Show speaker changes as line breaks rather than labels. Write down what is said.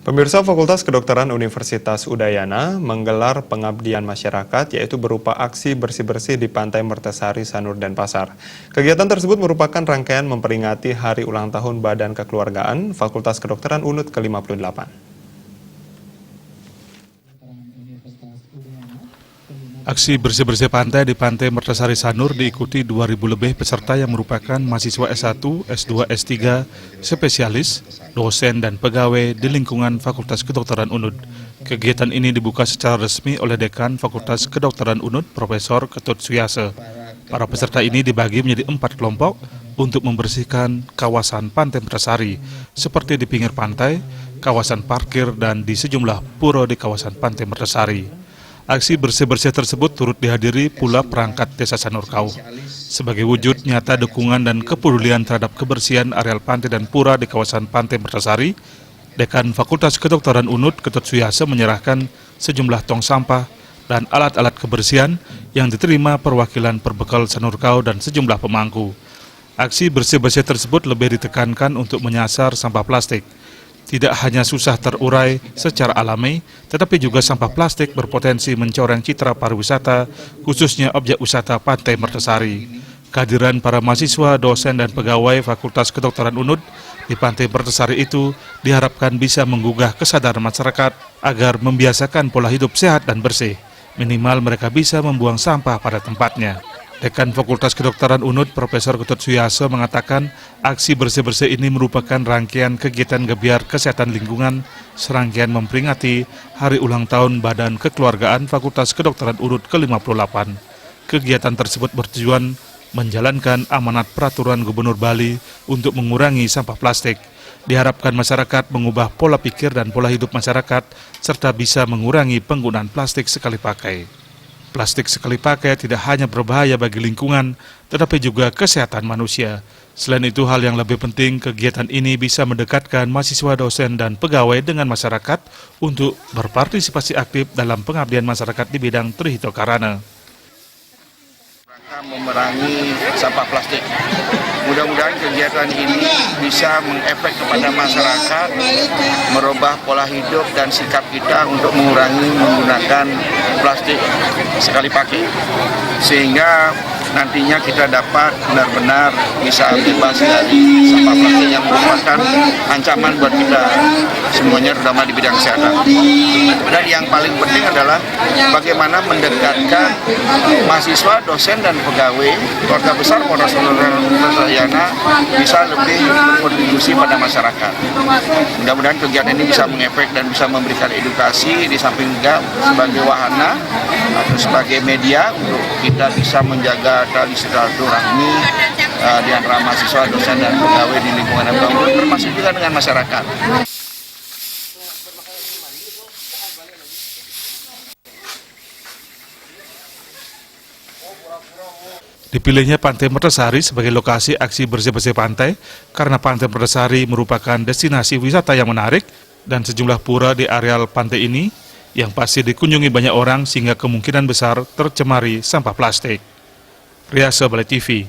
Pemirsa Fakultas Kedokteran Universitas Udayana menggelar pengabdian masyarakat yaitu berupa aksi bersih-bersih di Pantai Mertasari, Sanur, Denpasar. Kegiatan tersebut merupakan rangkaian memperingati Hari Ulang Tahun Badan Kekeluargaan Fakultas Kedokteran UNUD ke-58.
Aksi bersih-bersih pantai di Pantai Mertasari Sanur diikuti 2.000 lebih peserta yang merupakan mahasiswa S1, S2, S3, spesialis, dosen, dan pegawai di lingkungan Fakultas Kedokteran UNUD. Kegiatan ini dibuka secara resmi oleh Dekan Fakultas Kedokteran UNUD, Profesor Ketut Suyase. Para peserta ini dibagi menjadi 4 kelompok untuk membersihkan kawasan Pantai Mertasari, seperti di pinggir pantai, kawasan parkir, dan di sejumlah pura di kawasan Pantai Mertasari. Aksi bersih-bersih tersebut turut dihadiri pula perangkat Desa Sanurkau. Sebagai wujud nyata dukungan dan kepedulian terhadap kebersihan areal pantai dan pura di kawasan Pantai Mertasari, Dekan Fakultas Kedokteran UNUD Ketut Suyase menyerahkan sejumlah tong sampah dan alat-alat kebersihan yang diterima perwakilan perbekal Sanurkau dan sejumlah pemangku. Aksi bersih-bersih tersebut lebih ditekankan untuk menyasar sampah plastik. Tidak hanya susah terurai secara alami, tetapi juga sampah plastik berpotensi mencoreng citra pariwisata, khususnya objek wisata Pantai Mertasari. Kehadiran para mahasiswa, dosen, dan pegawai Fakultas Kedokteran UNUD di Pantai Mertasari itu diharapkan bisa menggugah kesadaran masyarakat agar membiasakan pola hidup sehat dan bersih. Minimal mereka bisa membuang sampah pada tempatnya. Dekan Fakultas Kedokteran UNUD, Profesor Ketut Suyase mengatakan aksi bersih-bersih ini merupakan rangkaian kegiatan gebiar kesehatan lingkungan serangkaian memperingati Hari Ulang Tahun Badan Kekeluargaan Fakultas Kedokteran UNUD ke-58. Kegiatan tersebut bertujuan menjalankan amanat peraturan Gubernur Bali untuk mengurangi sampah plastik. Diharapkan masyarakat mengubah pola pikir dan pola hidup masyarakat serta bisa mengurangi penggunaan plastik sekali pakai. Plastik sekali pakai tidak hanya berbahaya bagi lingkungan, tetapi juga kesehatan manusia. Selain itu, hal yang lebih penting, kegiatan ini bisa mendekatkan mahasiswa, dosen, dan pegawai dengan masyarakat untuk berpartisipasi aktif dalam pengabdian masyarakat di bidang Trihito Karana.
Memerangi sampah plastik. Mudah-mudahan kegiatan ini bisa mengefek kepada masyarakat, merubah pola hidup dan sikap kita untuk mengurangi menggunakan plastik sekali pakai, sehingga nantinya kita dapat benar-benar bisa bebas dari sampah plastik yang merupakan ancaman buat kita semuanya, terutama di bidang kesehatan. Dan yang paling penting adalah bagaimana mendekatkan mahasiswa, dosen, dan pegawai keluarga besar Polres Udayana bisa lebih berkontribusi pada masyarakat. Mudah-mudahan kegiatan ini bisa mengefek dan bisa memberikan edukasi, di samping juga sebagai wahana atau sebagai media untuk kita bisa menjaga tali silaturahmi di antara mahasiswa, dosen, dan pegawai di lingkungan FKUNUD, termasuk juga dengan masyarakat.
Dipilihnya Pantai Mertasari sebagai lokasi aksi bersih-bersih pantai karena Pantai Mertasari merupakan destinasi wisata yang menarik dan sejumlah pura di areal pantai ini yang pasti dikunjungi banyak orang sehingga kemungkinan besar tercemari sampah plastik. Riasa Balai TV.